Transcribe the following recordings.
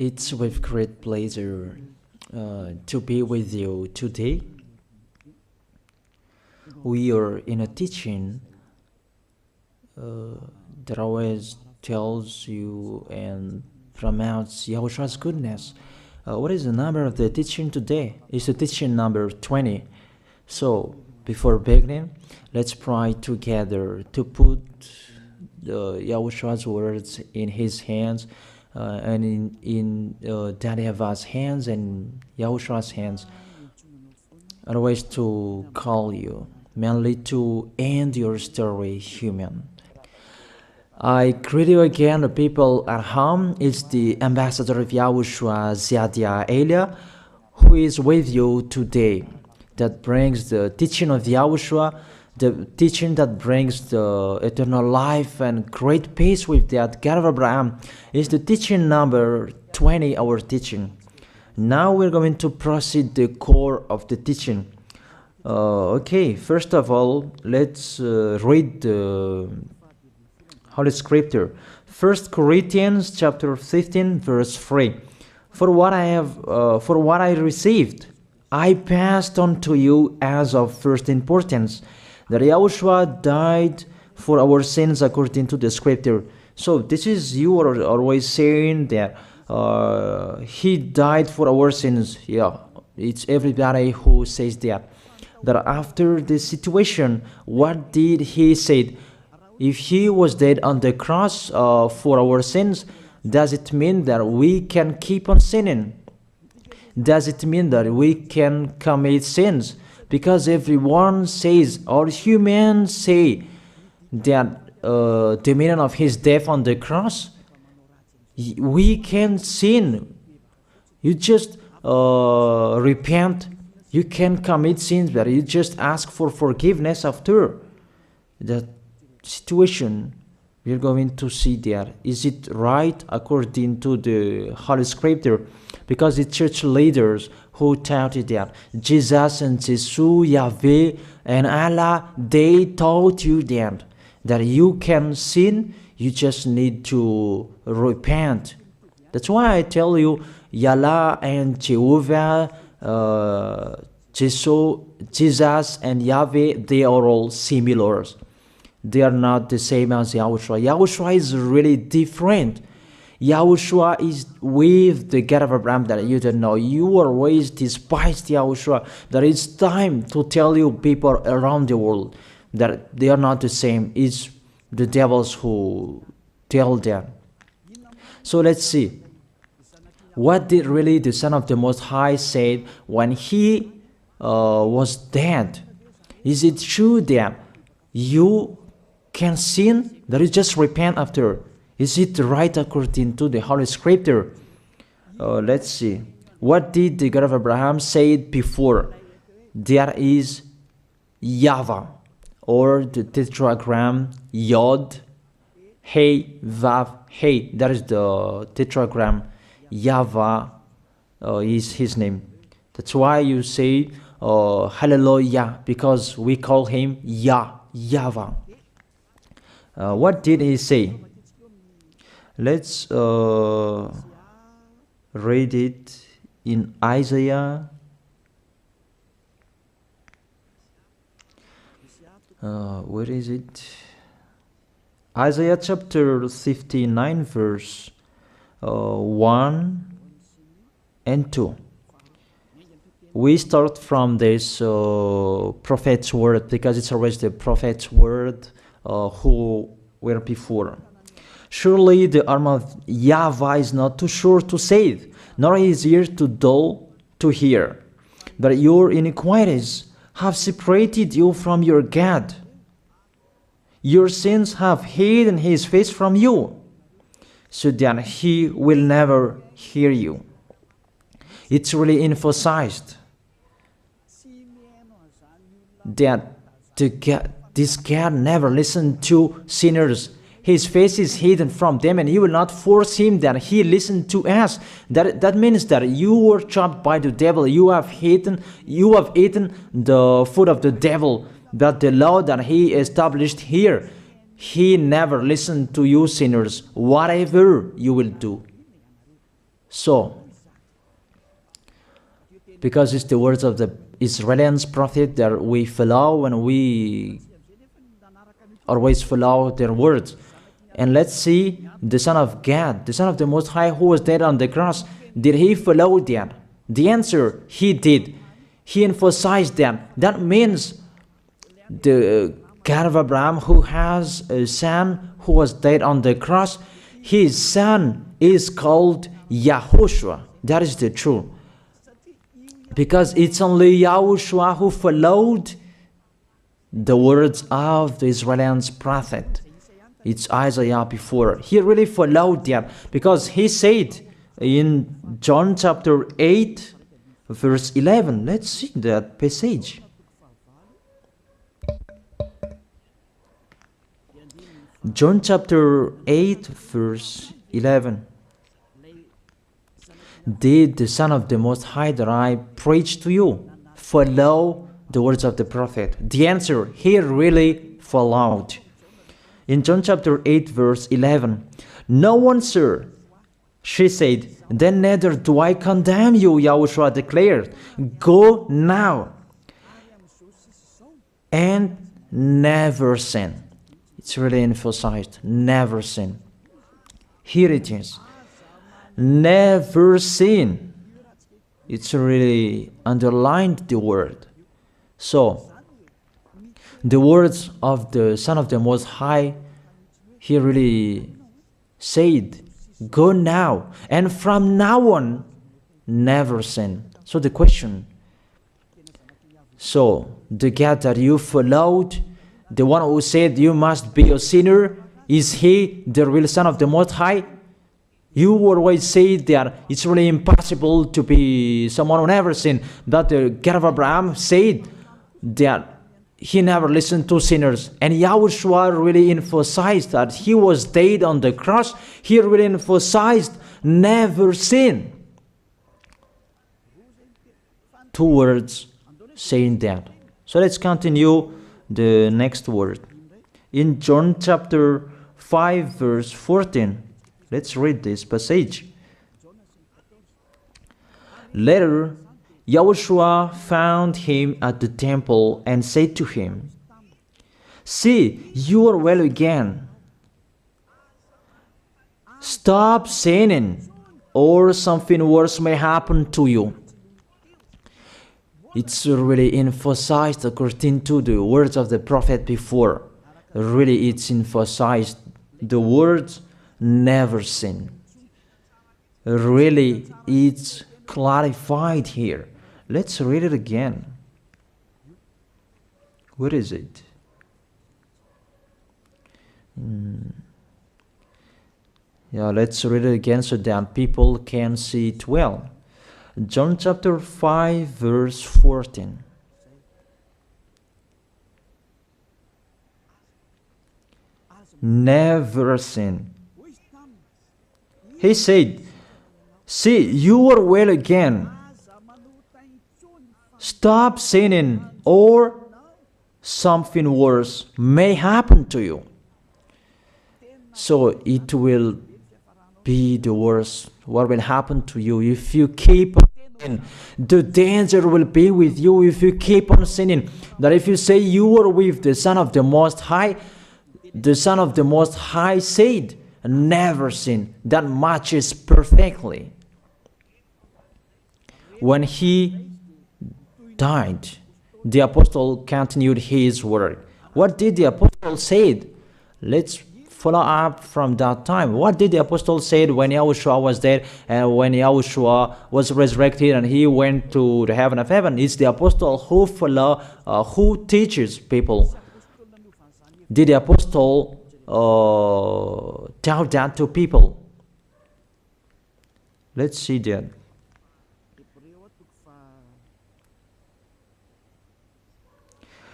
It's with great pleasure to be with you today. We are in a teaching that always tells you and promotes Yahushua's goodness. What is the number of the teaching today? It's the teaching number 20. So, before beginning, let's pray together to put Yahushua's words in his hands and in Daddy YAHVAH's hands and Yahushua's hands. Otherwise, to call you, mainly to end your story human. I greet you again, the people at home. It's the ambassador of Yahushua, Ziadia Elia, who is with you today. That brings the teaching of Yahushua, the teaching that brings the eternal life and great peace with that God of Abraham. Is the teaching number 20, our teaching. Now we're going to proceed the core of the teaching. Okay, first of all, let's read the Holy Scripture. 1 Corinthians chapter 15, verse 3. For what I received, I passed on to you as of first importance, that Yahushua died for our sins according to the Scripture. So this is, you are always saying that he died for our sins. Yeah, it's everybody who says that. That after the situation, what did he say? If he was dead on the cross for our sins, does it mean that we can keep on sinning? Does it mean that we can commit sins? Because everyone says, or humans say, that the meaning of his death on the cross, we can sin. You just repent. You can commit sins, but you just ask for forgiveness after that situation. We're going to see there. Is it right according to the Holy Scripture? Because the church leaders who taught it that Jesus and Jesus, Yahweh and Allah, they taught you that you can sin, you just need to repent. That's why I tell you, Yahlah and Jehovah, Jesus and Yahweh, they are all similar. They are not the same as Yahushua. Yahushua is really different. Yahushua is with the God of Abraham that you don't know. You always despised Yahushua. That it's time to tell you people around the world that they are not the same. It's the devils who tell them. So let's see. What did really the Son of the Most High say when he was dead? Is it true that you can sin? That is just repent after. Is it right according to the Holy Scripture? Let's see. What did the God of Abraham say before? There is YAHVAH, or the tetragram Yod, Hey, Vav, Hey. That is the tetragram. YAHVAH is his name. That's why you say Hallelujah, because we call him YAHVAH. What did he say? Let's read it in Isaiah. Where is it? Isaiah chapter 59, verse 1 and 2. We start from this prophet's word, because it's always the prophet's word who were before. Surely the arm of YAHVAH is not too short to save, nor his ear too dull to hear. But your iniquities have separated you from your God. Your sins have hidden his face from you, so that he will never hear you. It's really emphasized that this God never listened to sinners. His face is hidden from them, and he will not force him that he listen to us. That means that you were trapped by the devil. You have eaten the food of the devil. But the law that he established here, he never listened to you sinners, whatever you will do. So, because it's the words of the Israelians prophet that we follow, and we always follow their words. And let's see the Son of God, the Son of the Most High, who was dead on the cross. Did he follow that? The answer, he did. He emphasized that. That means the God of Abraham, who has a son who was dead on the cross, his son is called YAHOSHUAH. That is the truth. Because it's only YAHOSHUAH who followed the words of the Israelians prophet. It's Isaiah before. He really followed that, because he said in John chapter 8, verse 11. Let's see that passage. John chapter 8, verse 11. Did the Son of the Most High that I preach to you follow the words of the prophet? The answer, he really followed. In John chapter 8, verse 11, "No one, sir," she said, "then neither do I condemn you," YAHOSHUAH declared. "Go now and never sin." It's really emphasized, never sin. Here it is. Never sin. It's really underlined the word. So, the words of the Son of the Most High, he really said, go now, and from now on, never sin. So the question, so the God that you followed, the one who said you must be a sinner, is he the real Son of the Most High? You always say that it's really impossible to be someone who never sinned. But the God of Abraham said that he never listened to sinners. And YAHOSHUAH really emphasized that he was dead on the cross. He really emphasized never sin. Two words saying that. So let's continue the next word. In John chapter 5, verse 14. Let's read this passage. Later, YAHOSHUAH found him at the temple and said to him, "See, you are well again. Stop sinning, or something worse may happen to you." It's really emphasized according to the words of the prophet before. Really, it's emphasized the words never sin. Really, it's clarified here. Let's read it again. What is it? Yeah, let's read it again so that people can see it well. John chapter 5, verse 14. Never sin. He said, "See, you are well again. Stop sinning, or something worse may happen to you." So it will be the worst. What will happen to you if you keep on sinning? The danger will be with you if you keep on sinning. That if you say you are with the Son of the Most High, the Son of the Most High said, never sin. That matches perfectly. When he died, the apostle continued his work. What did the apostle say? Let's follow up from that time. What did the apostle say when YAHOSHUAH was dead and when YAHOSHUAH was resurrected and he went to the heaven of heaven? It's the apostle who teaches people. Did the apostle tell that to people? Let's see that.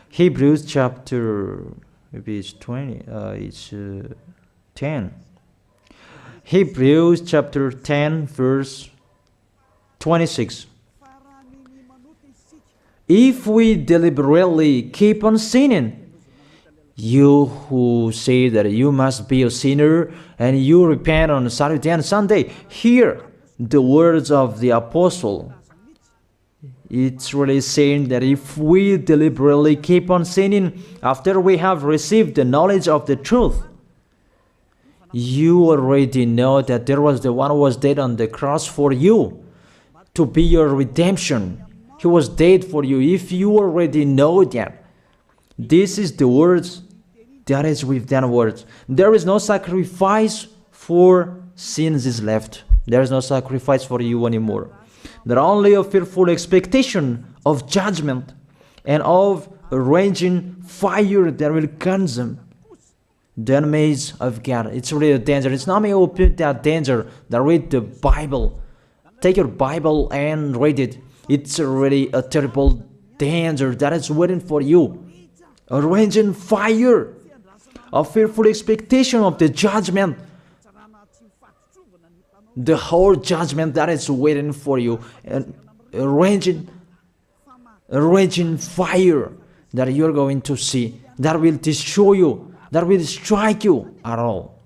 Hebrews chapter, maybe it's 20, it's 10. Hebrews chapter 10, verse 26. If we deliberately keep on sinning, you who say that you must be a sinner and you repent on Saturday and Sunday, here the words of the apostle. It's really saying that if we deliberately keep on sinning after we have received the knowledge of the truth, you already know that there was the one who was dead on the cross for you to be your redemption. He was dead for you. If you already know that, this is the words that is with that words. There is no sacrifice for sins is left. There is no sacrifice for you anymore. There are only a fearful expectation of judgment and of a raging fire that will consume the enemies of God. It's really a danger. It's not me who put that danger that read the Bible. Take your Bible and read it. It's really a terrible danger that is waiting for you. A raging fire, a fearful expectation of the judgment. The whole judgment that is waiting for you, and a raging fire that you're going to see, that will destroy you, that will strike you at all.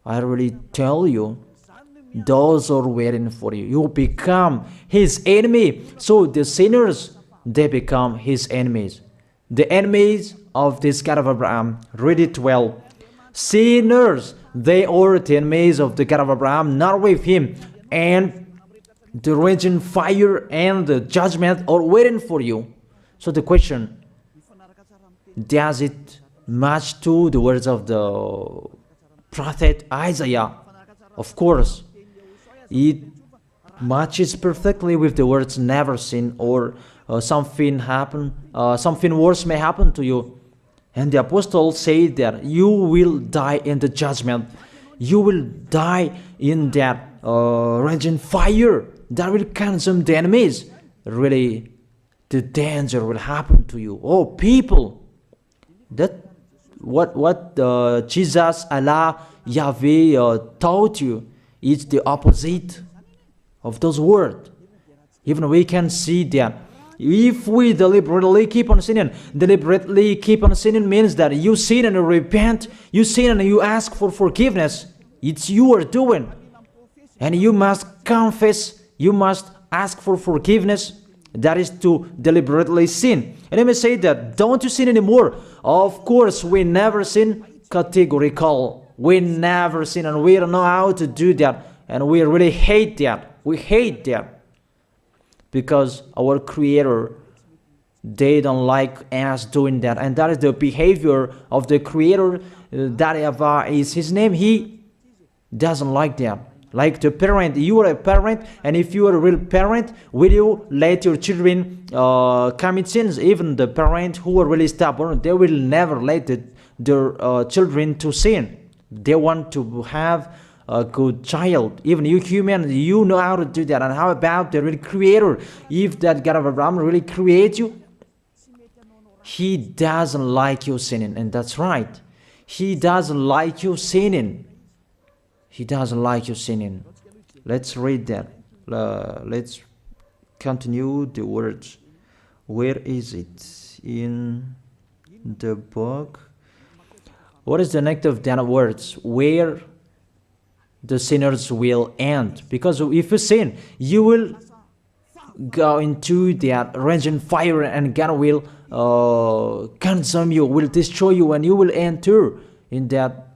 I really tell you, those are waiting for you. You become his enemy. So the sinners, they become his enemies. The enemies of this God of Abraham. Read it well. Sinners, they are the enemies of the God of Abraham, not with him. And the raging fire and the judgment are waiting for you. So the question, does it match to the words of the prophet Isaiah? Of course, it matches perfectly with the words never sin, or something worse may happen to you. And the apostle said that you will die in the judgment. You will die in that raging fire that will consume the enemies. Really, the danger will happen to you. Oh, people, that what Jesus, Allah, Yahweh taught you is the opposite of those words. Even we can see that if we deliberately keep on sinning means that you sin and you repent, you sin and you ask for forgiveness. It's you are doing. And you must confess, you must ask for forgiveness. That is to deliberately sin. And I may say that, don't you sin anymore? Of course, we never sin. Categorical. We never sin, and we don't know how to do that. And we really hate that. We hate that. Because our Creator, they don't like us doing that. And that is the behavior of the Creator. That YAHVAH is his name. He doesn't like that. Like the parent, you are a parent, and if you are a real parent, will you let your children commit sins? Even the parent who are really stubborn, they will never let their children to sin. They want to have a good child. Even you human, you know how to do that. And how about the real Creator? If that God of Abraham really creates you, he doesn't like you sinning. And that's right. He doesn't like you sinning. He doesn't like you sinning. Let's read that. Let's continue the words. Where is it? In the book. What is the next of that words? Where the sinners will end. Because if you sin, you will go into that raging fire, and God will consume you, will destroy you, and you will enter in that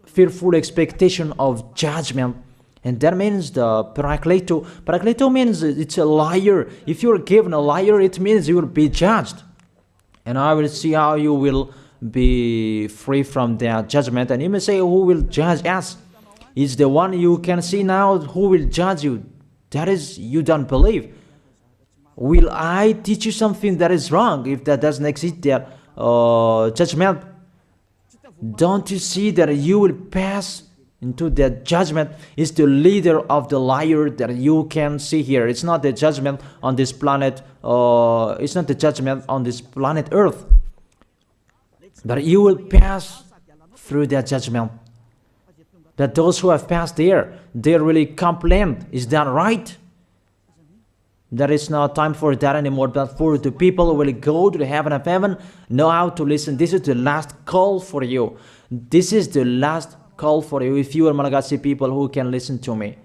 fearful expectation of judgment. And that means the parakleto. Parakleto means it's a liar. If you're given a liar, it means you will be judged. And I will see how you will be free from that judgment. And you may say, who will judge us? It's the one you can see now who will judge you. That is, you don't believe. Will I teach you something that is wrong if that doesn't exist, that judgment? Don't you see that you will pass into that judgment? Is the leader of the liar that you can see here. It's not the judgment on this planet. It's not the judgment on this planet Earth. But you will pass through that judgment. That those who have passed there, they really complain. Is that right? There is no time for that anymore. But for the people who will go to the heaven of heaven, know how to listen. This is the last call for you. This is the last call for you. If you are Malagasy people who can listen to me,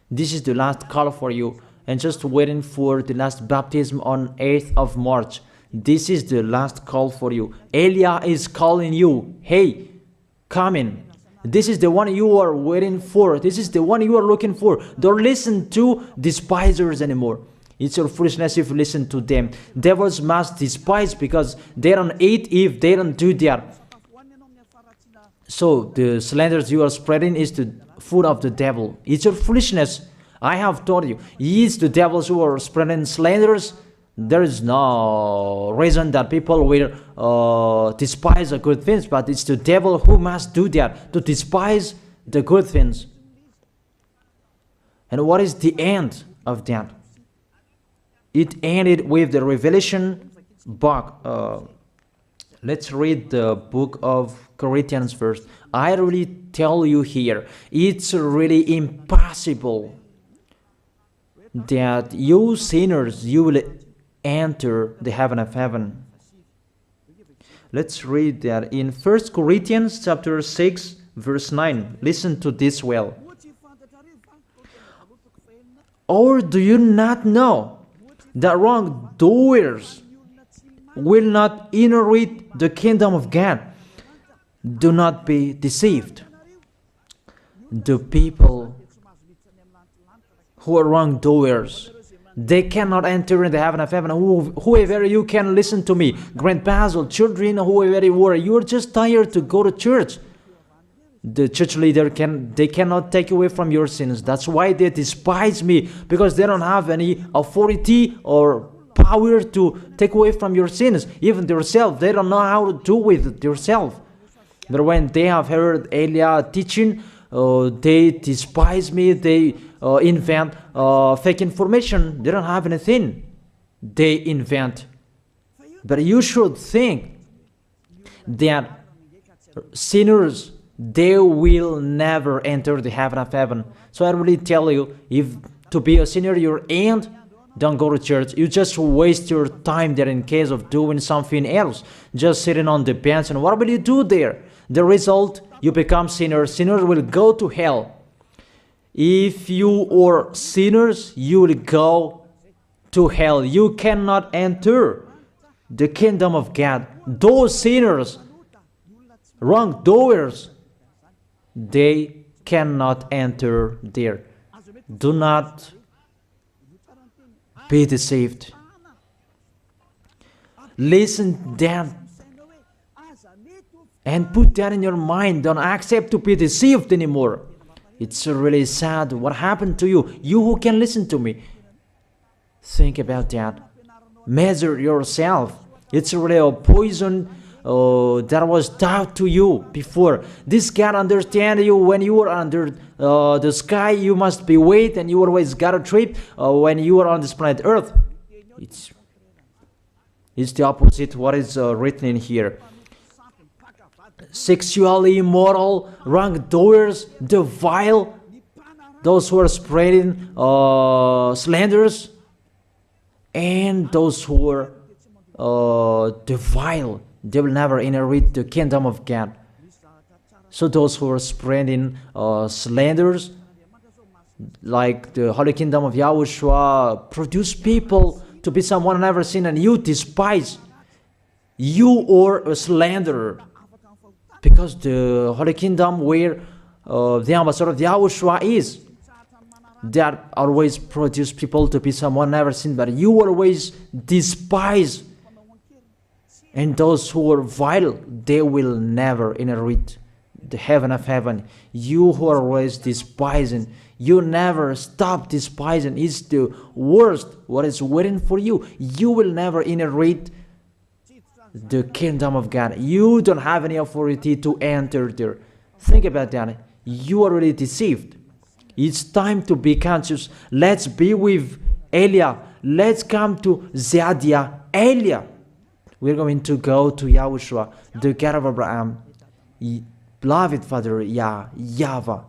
This is the last call for you. And just waiting for the last baptism on 8th of March. This is the last call for you. Elia is calling you. Hey, come in. This is the one you are waiting for. This is the one you are looking for. Don't listen to despisers anymore. It's your foolishness if you listen to them. Devils must despise because they don't eat if they don't do that. So the slanders you are spreading is the food of the devil. It's your foolishness. I have told you. It's the devils who are spreading slanders. There is no reason that people will despise the good things, but it's the devil who must do that, to despise the good things. And what is the end of that? It ended with the Revelation book. Let's read the book of Corinthians first. I really tell you here, it's really impossible that you sinners, you will enter the heaven of heaven. Let's read that in 1 Corinthians chapter 6 verse 9. Listen to this well. Or do you not know that wrongdoers will not inherit the kingdom of God? Do not be deceived. The people who are wrongdoers, they cannot enter in the heaven of heaven. Whoever you can listen to me, grandpas or children, whoever you are, you are just tired to go to church. The church leader they cannot take away from your sins. That's why they despise me, because they don't have any authority or power to take away from your sins. Even themselves, they don't know how to do with themselves. But when they have heard Elia teaching, they despise me. They invent fake information. They don't have anything. They invent. But you should think that sinners, they will never enter the heaven of heaven. So I really tell you, if to be a sinner you're in, don't go to church. You just waste your time there in case of doing something else. Just sitting on the bench, and what will you do there? The result, you become sinners. Sinners will go to hell. If you are sinners, you will go to hell. You cannot enter the kingdom of God. Those sinners, wrongdoers, they cannot enter there. Do not be deceived. Listen then and put that in your mind. Don't accept to be deceived anymore. It's really sad what happened to you. You who can listen to me, think about that. Measure yourself. It's really a poison that was taught to you before. This God understand you when you are under the sky. You must be weight, and you always got a trip when you are on this planet Earth. It's the opposite what is written in here. Sexually immoral, wrongdoers, the vile, those who are spreading slanders, and those who are the vile, they will never inherit the kingdom of God. So those who are spreading slanders, like the Holy Kingdom of YAHOSHUAH, produce people to be someone never seen, and you despise. You are a slanderer. Because the Holy Kingdom where the ambassador of YAHOSHUAH is, that always produce people to be someone never seen, but you always despise. And those who are vile, they will never inherit the heaven of heaven. You who are always despising, you never stop despising. It's the worst what is waiting for you. You will never inherit the kingdom of God. You don't have any authority to enter there. Think about that. You are already deceived. It's time to be conscious. Let's be with Elia. Let's come to Zadiah. Elia. We're going to go to YAHOSHUAH, the God of Abraham, beloved Father YAHVAH.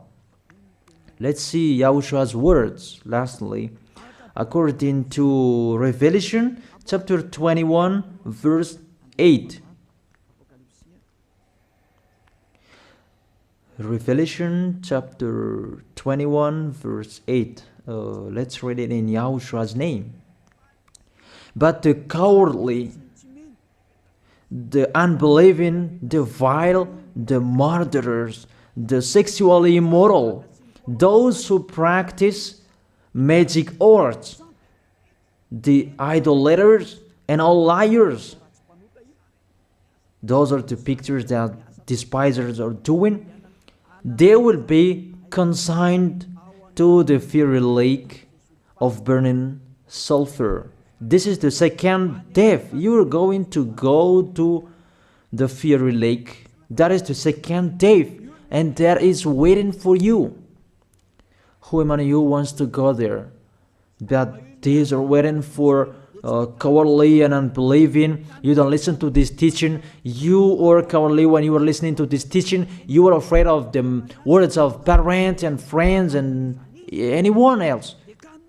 Let's see YAHOSHUAH's words. Lastly, according to Revelation chapter 21 verse 8. Revelation chapter 21 verse 8. Let's read it in Yahoshua's name. But the cowardly, the unbelieving, the vile, the murderers, the sexually immoral, those who practice magic arts, the idolaters, and all liars. Those are the pictures that despisers are doing. They will be consigned to the fiery lake of burning sulfur. This is the second death. You are going to go to the fiery lake. That is the second death, and that is waiting for you. Who among you wants to go there? That these are waiting for cowardly and unbelieving. You don't listen to this teaching. You are cowardly when you are listening to this teaching. You are afraid of the words of parents and friends and anyone else.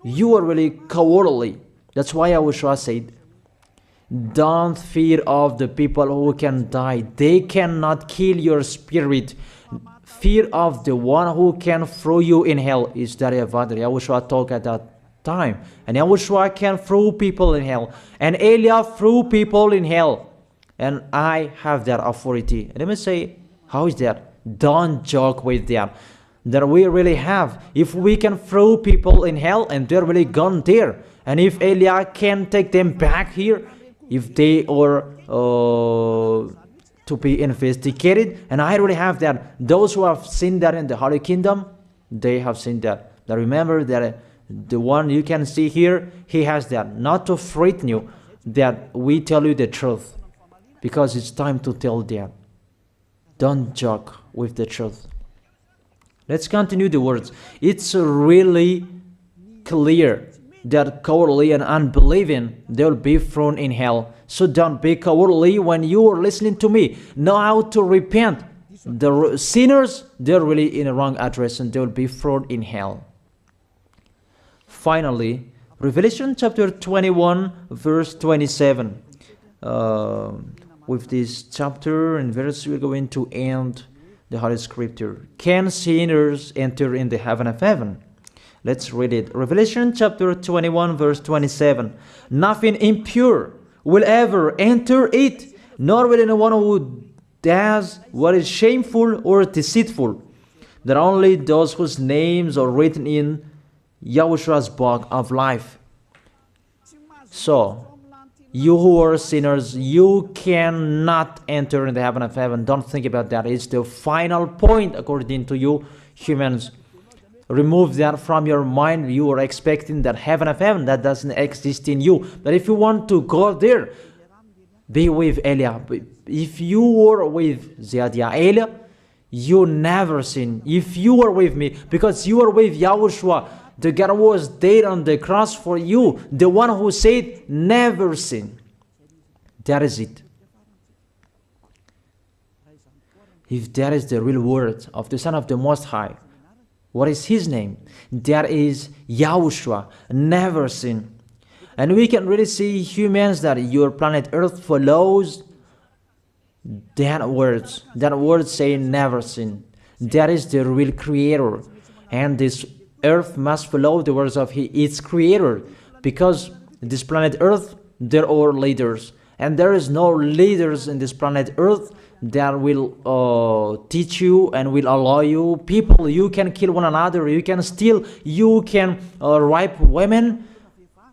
You are really cowardly. That's why YAHOSHUAH said, don't fear of the people who can die. They cannot kill your spirit. Fear of the one who can throw you in hell. Is that YAHOSHUAH talked at that time. And YAHOSHUAH can throw people in hell. And Elia threw people in hell. And I have that authority. Let me say, how is that? Don't joke with that. That we really have. If we can throw people in hell and they're really gone there. And if Elia can take them back here, if they are to be investigated, and I really have that. Those who have seen that in the Holy Kingdom, they have seen that. Now remember that the one you can see here, he has that. Not to frighten you, that we tell you the truth, because it's time to tell that. Don't joke with the truth. Let's continue the words. It's really clear that cowardly and unbelieving, they'll be thrown in hell. So don't be cowardly when you are listening to me. Know how to repent. The sinners, they're really in the wrong address and they'll be thrown in hell. Finally, Revelation chapter 21 verse 27. With this chapter and verse, we're going to end the Holy Scripture. Can sinners enter in the heaven of heaven? Let's read it. Revelation chapter 21 verse 27. Nothing impure will ever enter it, nor will anyone who does what is shameful or deceitful. That only those whose names are written in YAHOSHUAH's book of life. So, you who are sinners, you cannot enter in the heaven of heaven. Don't think about that. It's the final point according to you humans. Remove that from your mind. You are expecting that heaven of heaven that doesn't exist in you. But if you want to go there, be with Elia. If you were with Elia, you never sin. If you are with me, because you are with YAHOSHUAH, the God was dead on the cross for you, the one who said never sin. That is it. If that is the real word of the Son of the Most High, what is his name? That is YAHOSHUAH, never sin. And we can really see humans that your planet Earth follows that words. That word saying never sin. That is the real creator. And this Earth must follow the words of its creator. Because this planet Earth, there are leaders. And there is no leaders in this planet Earth that will teach you and will allow you. People, you can kill one another, you can steal, you can rape women,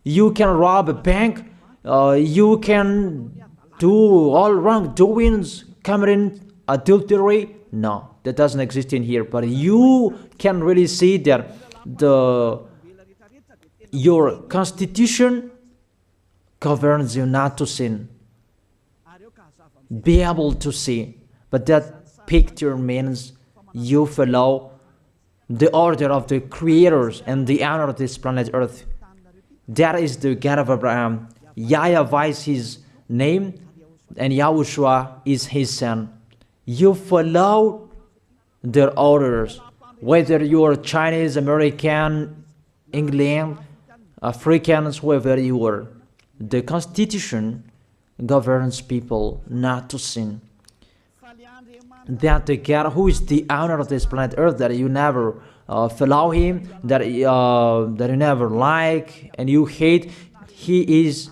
you can rob a bank, you can do all wrongdoings, committing adultery. No, that doesn't exist in here. But you can really see that your constitution governs you not to sin. Be able to see. But that picture means you follow the order of the creators and the honor of this planet Earth. That is the God of Abraham. YAHVAH is his name, and YAHOSHUAH is his son. You follow their orders, whether you are Chinese, American, England, Africans, whoever you are. The Constitution governs people not to sin. that the God who is the owner of this planet Earth, that you never follow him, that you never like and you hate, he is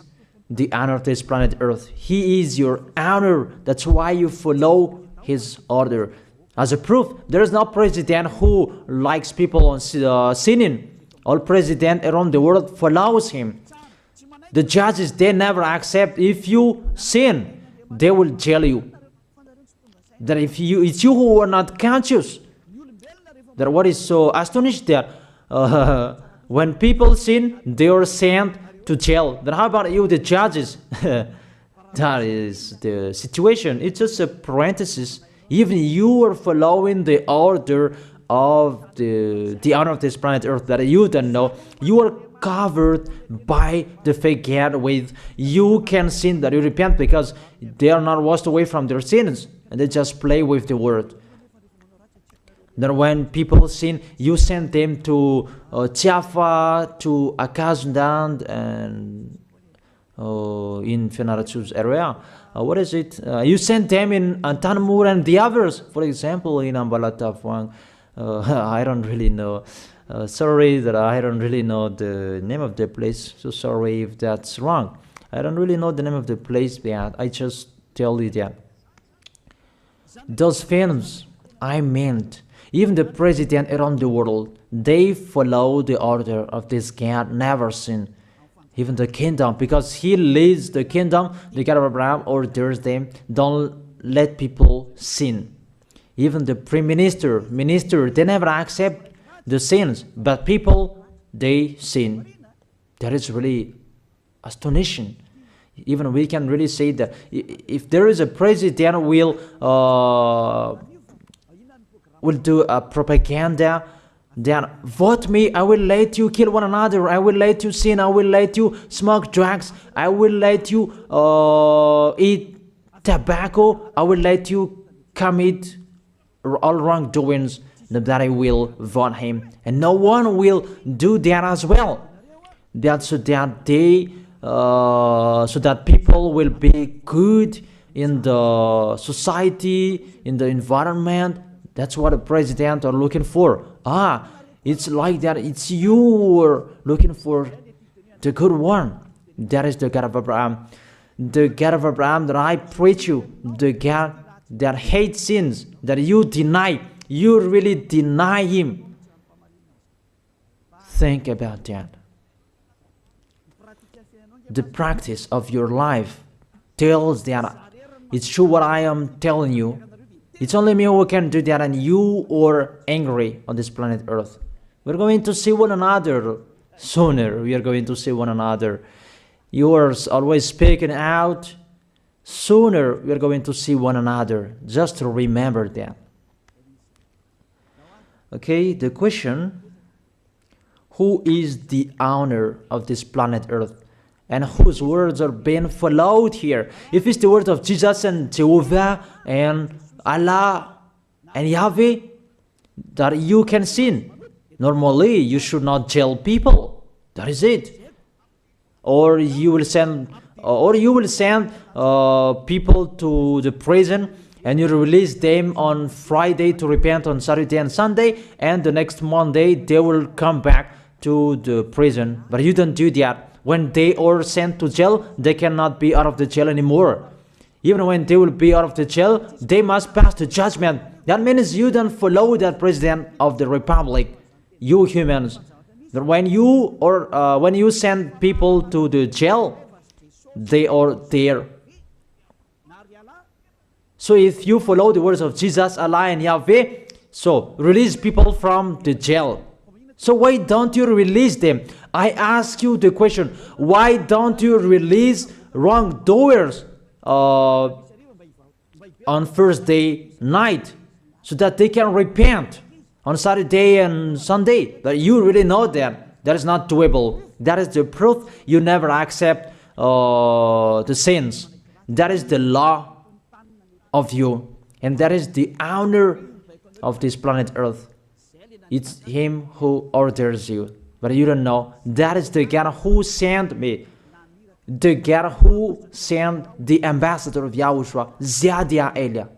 the owner of this planet Earth. He is your owner. That's why you follow his order. As a proof, there is no president who likes people on sinning. All president around the world follows him. The judges, they never accept. If you sin, they will jail you. That if it's you who are not conscious. That what is so astonished that when people sin, they are sent to jail. Then how about you, the judges? That is the situation. It's just a parenthesis. Even you are following the order of the owner of this planet Earth that you don't know. You are covered by the fake God with you can sin, that you repent, because they are not washed away from their sins and they just play with the word. Then when people sin, you send them to YAHVAH, to Akazundan, and in Fenarachu's area. What is it? You send them in Antanmur and the others. For example, in Ambalatafwang. I don't really know. Sorry that I don't really know the name of the place. So sorry if that's wrong. I don't really know the name of the place, but I just tell you that. Those films, I meant, even the president around the world, they follow the order of this God, never sin. Even the kingdom, because he leads the kingdom, the God of Abraham orders them, don't let people sin. Even the prime minister, they never accept the sins, but people, they sin. That is really astonishing. Even we can really say that if there is a president will do a propaganda, then vote me, I will let you kill one another, I will let you sin, I will let you smoke drugs, I will let you eat tobacco, I will let you commit all wrongdoings, that I will vote him. And no one will do that as well. That's so that they so that people will be good in the society, in the environment. That's what a president are looking for. It's like that. It's you who are looking for the good one. That is the God of Abraham. The God of Abraham that I preach you. The God that hates sins, that you deny. You really deny him. Think about that. The practice of your life tells that it's true what I am telling you. It's only me who can do that, and you are angry on this planet Earth. We're going to see one another sooner. We are going to see one another. You are always speaking out. Sooner we are going to see one another. Just to remember that. Okay, the question, who is the owner of this planet Earth? And whose words are being followed here? If it's the word of Jesus and Jehovah and Allah and Yahweh, that you can sin. Normally, you should not jail people. That is it. Or you will send people to the prison, and you release them on Friday to repent on Saturday and Sunday, and the next Monday they will come back to the prison. But you don't do that. When they are sent to jail, they cannot be out of the jail anymore. Even when they will be out of the jail, they must pass the judgment. That means you don't follow that president of the republic, you humans. That when you send people to the jail, they are there. So if you follow the words of Jesus, Allah and Yahweh, so release people from the jail. So why don't you release them? I ask you the question, why don't you release wrongdoers on Thursday night so that they can repent on Saturday and Sunday? But you really know that is not doable. That is the proof you never accept the sins. That is the law of you, and that is the owner of this planet Earth. It's him who orders you, but you don't know. That is the God who sent me, the God who sent the ambassador of YAHOSHUAH, Zadia Elia.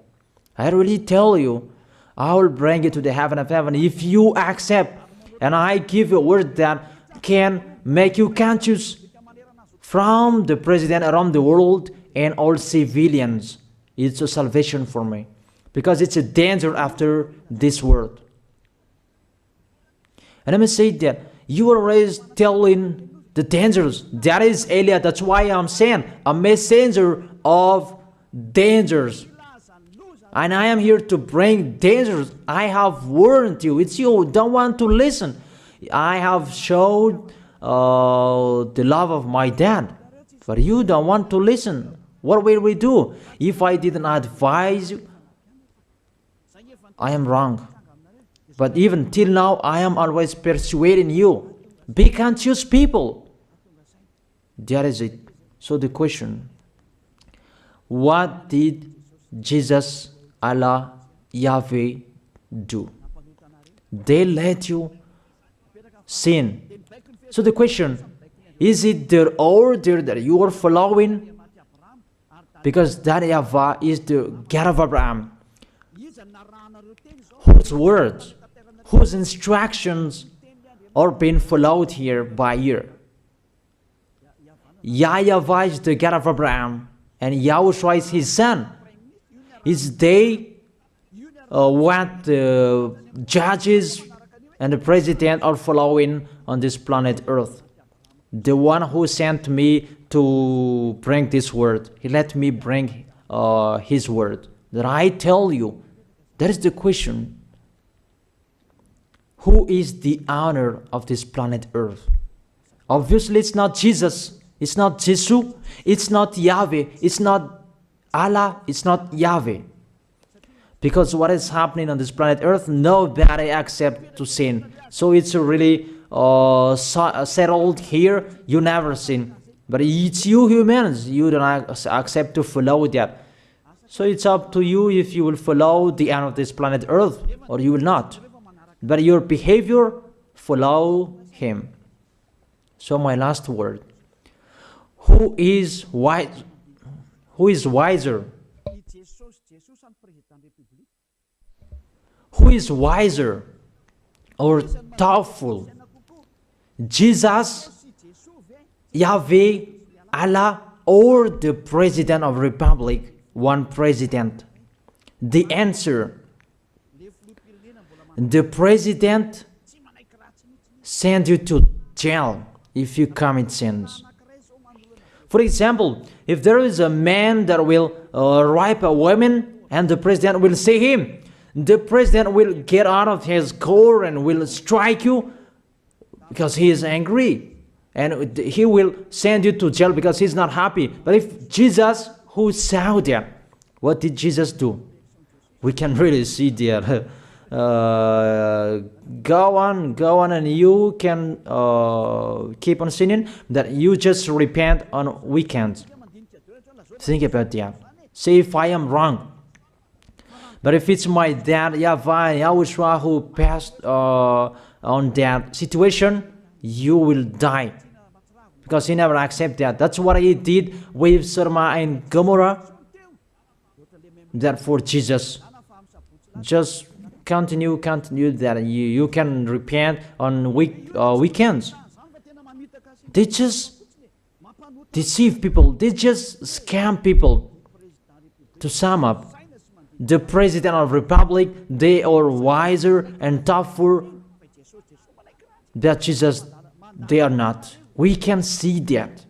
I really tell you, I will bring you to the heaven of heaven if you accept, and I give you a word that can make you conscious from the president around the world and all civilians. It's a salvation for me, because it's a danger after this world. And let me say that you are always telling the dangers. That is Elia. That's why I'm saying a messenger of dangers. And I am here to bring dangers. I have warned you. It's you don't want to listen. I have showed the love of my dad, but you don't want to listen. What will we do? If I didn't advise you, I am wrong. But even till now, I am always persuading you. Be conscious, people. That is it. So the question, what did Jesus, Allah, Yahweh do? They let you sin. So the question, is it their order that you are following? Because that YAHVAH is the God of Abraham, whose words, whose instructions are being followed here by year. YAHVAH is the God of Abraham, and YAHOSHUAH is his son. Is they what the judges and the president are following on this planet Earth. The one who sent me to bring this word, he let me bring his word. That I tell you, that is the question. Who is the owner of this planet Earth? Obviously, it's not Jesus. It's not Jesus. It's not Yahweh. It's not Allah. It's not Yahweh. Because what is happening on this planet Earth, nobody accepts to sin. So it's really settled here. You never sin. But it's you humans. You don't accept to follow that. So it's up to you if you will follow the end of this planet Earth or you will not. But your behavior, follow him. So my last word. Who is wise? Who is wiser? Who is wiser or thoughtful? Jesus, Yahweh, Allah, or the President of Republic? One president. The answer. The president sends you to jail if you commit sins. For example, if there is a man that will rape a woman and the president will see him, the president will get out of his car and will strike you because he is angry. And he will send you to jail because he's not happy. But if Jesus, who saw that, what did Jesus do? We can really see that. Go on, and you can keep on sinning, that you just repent on weekends. Think about that. See if I am wrong. But if it's my dad, YAHVAH, YAHOSHUAH, who passed on that situation, you will die. Because he never accepted that. That's what he did with Sodom and Gomorrah. That for Jesus. Just continue that you can repent on weekends. They just deceive people. They just scam people. To sum up, the President of Republic, they are wiser and tougher than Jesus. They are not. We can see that.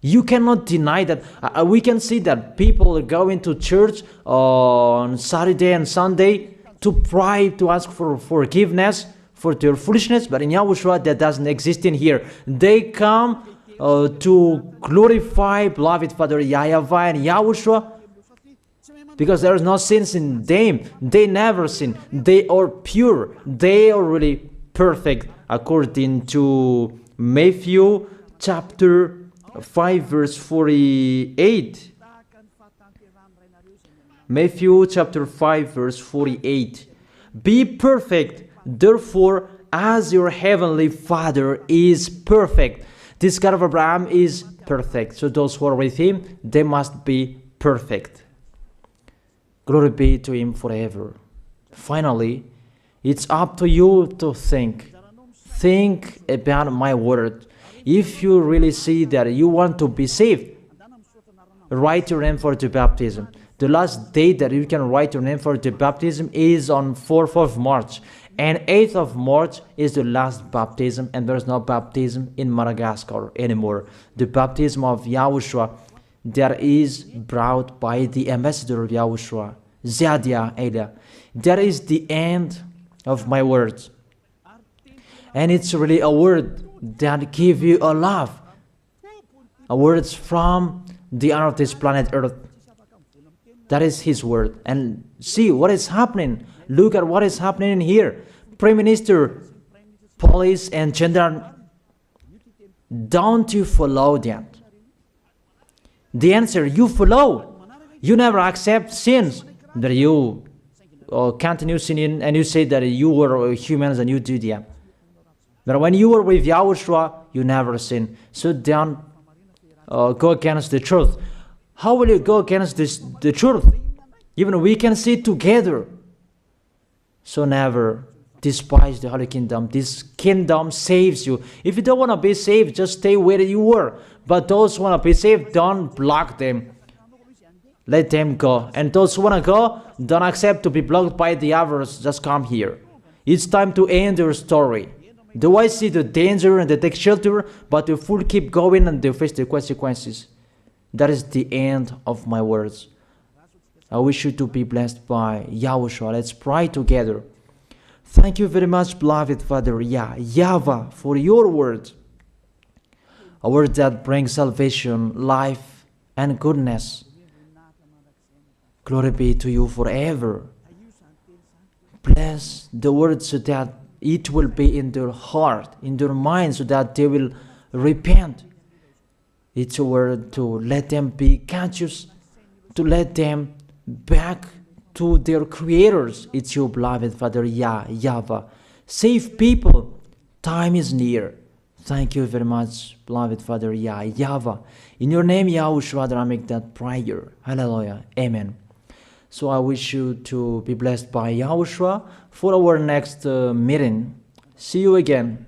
You cannot deny that. We can see that people are going to church on Saturday and Sunday to pray, to ask for forgiveness for their foolishness. But in YAHOSHUAH, that doesn't exist in here. They come to glorify beloved Father YAHVAH and YAHOSHUAH because there is no sins in them. They never sin. They are pure. They are really perfect according to Matthew chapter 5 verse 48. Matthew chapter 5 verse 48. Be perfect, therefore, as your heavenly Father is perfect. This God of Abraham is perfect. So those who are with him, they must be perfect. Glory be to Him forever. Finally, it's up to you to think. Think about my word. If you really see that you want to be saved, write your name for the baptism. The last date that you can write your name for the baptism is on 4th of March. And 8th of March is the last baptism, and there's no baptism in Madagascar anymore. The baptism of Yahushua that is brought by the ambassador of Yahushua, Zadia Ada. That is the end of my words. And it's really a word that gives you a love. A word from the honor of this planet Earth. That is His word. And see what is happening. Look at what is happening in here. Prime Minister, police, and gendarme. Don't you follow that? The answer, you follow. You never accept sins. That you continue sinning and you say that you were humans and you do that. But when you were with Yahushua, you never sin. So don't go against the truth. How will you go against the truth? Even we can see together. So never despise the Holy Kingdom. This kingdom saves you. If you don't want to be saved, just stay where you were. But those who want to be saved, don't block them. Let them go. And those who want to go, don't accept to be blocked by the others. Just come here. It's time to end your story. Do I see the danger and they take shelter, but the fool keep going and they face the consequences? That is the end of my words. I wish you to be blessed by Yahushua. Let's pray together. Thank you very much, beloved Father YAHVAH, for your word. A word that brings salvation, life, and goodness. Glory be to you forever. Bless the word so that it will be in their heart, in their mind, so that they will repent. It's a word to let them be conscious, to let them back to their creators. It's your beloved Father YAHVAH. Save people. Time is near. Thank you very much, beloved Father YAHVAH. In your name, Yahushua, that I make that prayer. Hallelujah. Amen. So I wish you to be blessed by Yahushua for our next meeting. See you again.